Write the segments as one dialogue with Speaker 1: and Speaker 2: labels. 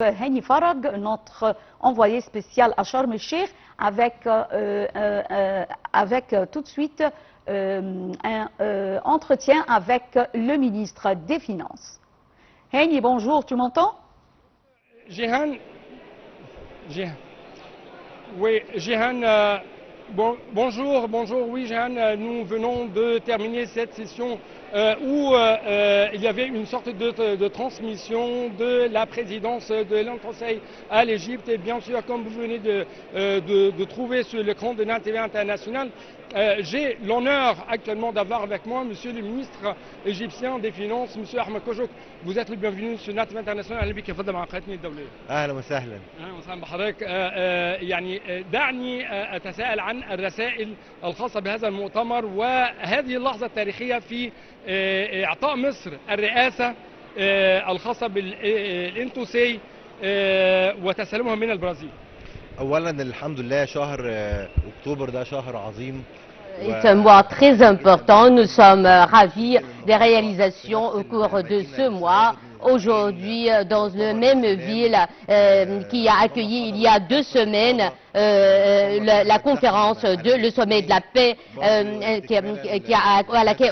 Speaker 1: Hani Farag, notre envoyé spécial à Sharm el-Sheikh, avec tout de suite un entretien avec le ministre des Finances. Hani, bonjour, tu m'entends?
Speaker 2: Jehan, oui, Jehan, bonjour, oui, Jehan, nous venons de terminer cette session où il y avait une sorte de transmission de la présidence de l'Union Conseil à l'Égypte. Et bien sûr, comme vous venez de trouver sur l'écran de la TV internationale, j'ai l'honneur actuellement d'avoir avec moi Monsieur le ministre égyptien des Finances, Monsieur Ahmed Kojouk. Vous êtes le bienvenu sur la TV internationale. أهلا بك يفضل مع قناتنا الدولية.
Speaker 3: أهلا وسهلا.
Speaker 2: أهلا وسهلا بحضرتك. يعني دعني أتساءل عن الرسائل الخاصة بهذا المؤتمر وهذه اللحظة التاريخية في إعطاء مصر الرئاسة الخاصة بالإنتوسي وتسلمها من البرازيل.
Speaker 3: أولا الحمد لله شهر أكتوبر ده شهر عظيم.
Speaker 4: C'est un mois très important. Nous sommes ravis des réalisations au cours de ce mois. Aujourd'hui, dans la même ville qui a accueilli il y a 2 semaines la conférence le sommet de la paix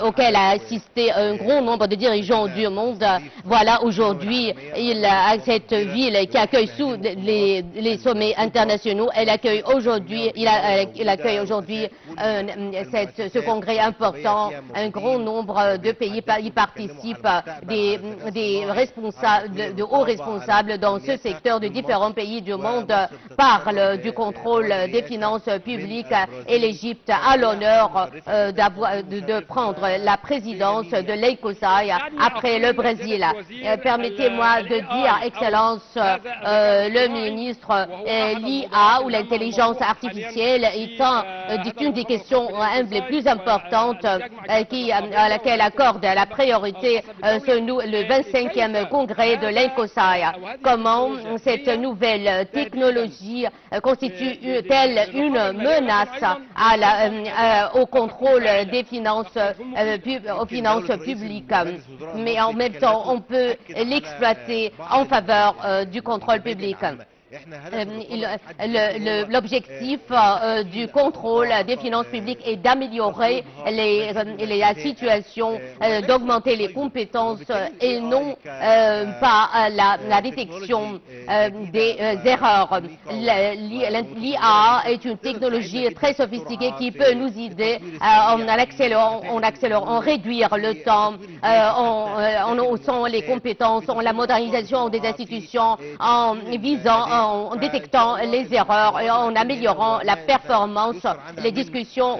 Speaker 4: auquel a assisté un grand nombre de dirigeants du monde. Voilà, aujourd'hui, cette ville qui accueille sous les sommets internationaux, elle accueille aujourd'hui, il accueille aujourd'hui ce congrès important. Un grand nombre de pays y participent, de hauts responsables dans ce secteur de différents pays du monde parlent du contrôle des finances publiques et l'Égypte a l'honneur de prendre la présidence de l'ECOSAI après le Brésil. Permettez-moi de dire, Excellence, le ministre, l'IA ou l'intelligence artificielle est une des questions les plus importantes à laquelle accorde la priorité le 25e congrès de l'ECOSAI. Comment cette nouvelle technologie constitue-t-elle une menace au contrôle des finances, aux finances publiques, mais en même temps on peut l'exploiter en faveur du contrôle public. L'objectif du contrôle des finances publiques est d'améliorer la situation, d'augmenter les compétences et non pas la détection des erreurs. L'IA est une technologie très sophistiquée qui peut nous aider en réduire le temps, en haussant les compétences, en la modernisation des institutions, en en détectant les erreurs et en améliorant la performance. Les discussions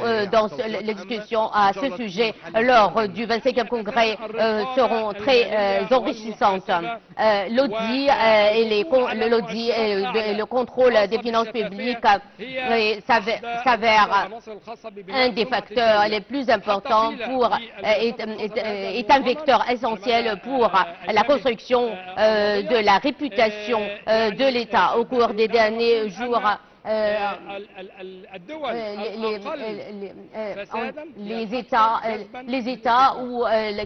Speaker 4: à ce sujet lors du 25e congrès seront très enrichissantes. L'audit et le contrôle des finances publiques s'avère un des facteurs les plus importants est un vecteur essentiel pour la construction de la réputation de l'État. Au cours des derniers jours, les États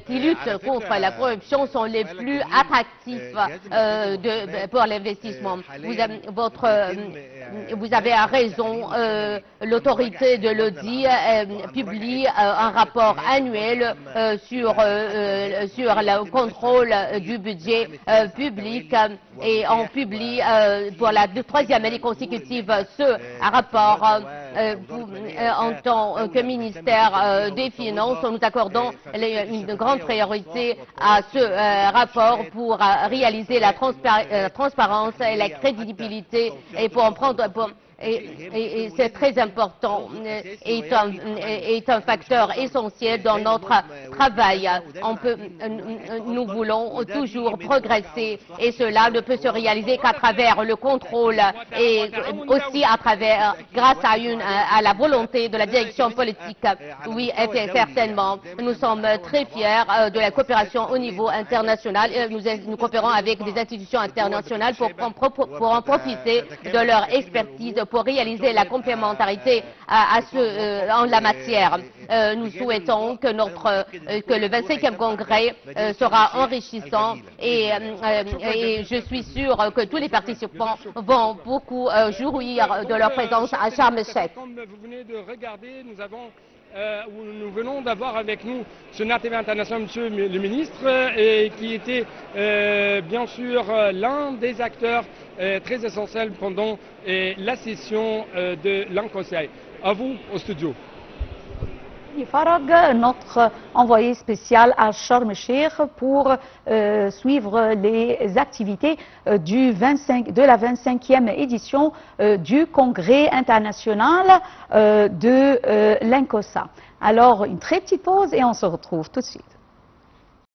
Speaker 4: qui luttent contre la corruption sont les plus attractifs pour l'investissement. Vous avez raison, l'autorité de l'audit publie un rapport annuel sur le contrôle du budget public et on publie pour la 3e année consécutive ce rapport. En tant que ministère des Finances, nous accordons une grande priorité à ce rapport pour réaliser la transparence et la crédibilité et pour en prendre et c'est très important, est un facteur essentiel dans notre travail. Nous voulons toujours progresser et cela ne peut se réaliser qu'à travers le contrôle et aussi grâce à la volonté de la direction politique. Oui, certainement. Nous sommes très fiers de la coopération au niveau international. Nous coopérons avec des institutions internationales pour en profiter de leur expertise pour réaliser la complémentarité en la matière. Nous souhaitons que le 25e congrès sera enrichissant et je suis sûre que tous les participants vont beaucoup jouir de leur présence à Sharm el-Sheikh.
Speaker 2: Comme vous venez de regarder, nous venons d'avoir avec nous ce NATV International, monsieur le ministre, qui était bien sûr l'un des acteurs très essentiels pendant la session de l'Ancosaï. À vous, au studio.
Speaker 1: Farag, notre envoyé spécial à Sharm el-Sheikh pour suivre les activités de la 25e édition du Congrès international de l'Ancosa. Alors, une très petite pause et on se retrouve tout de suite.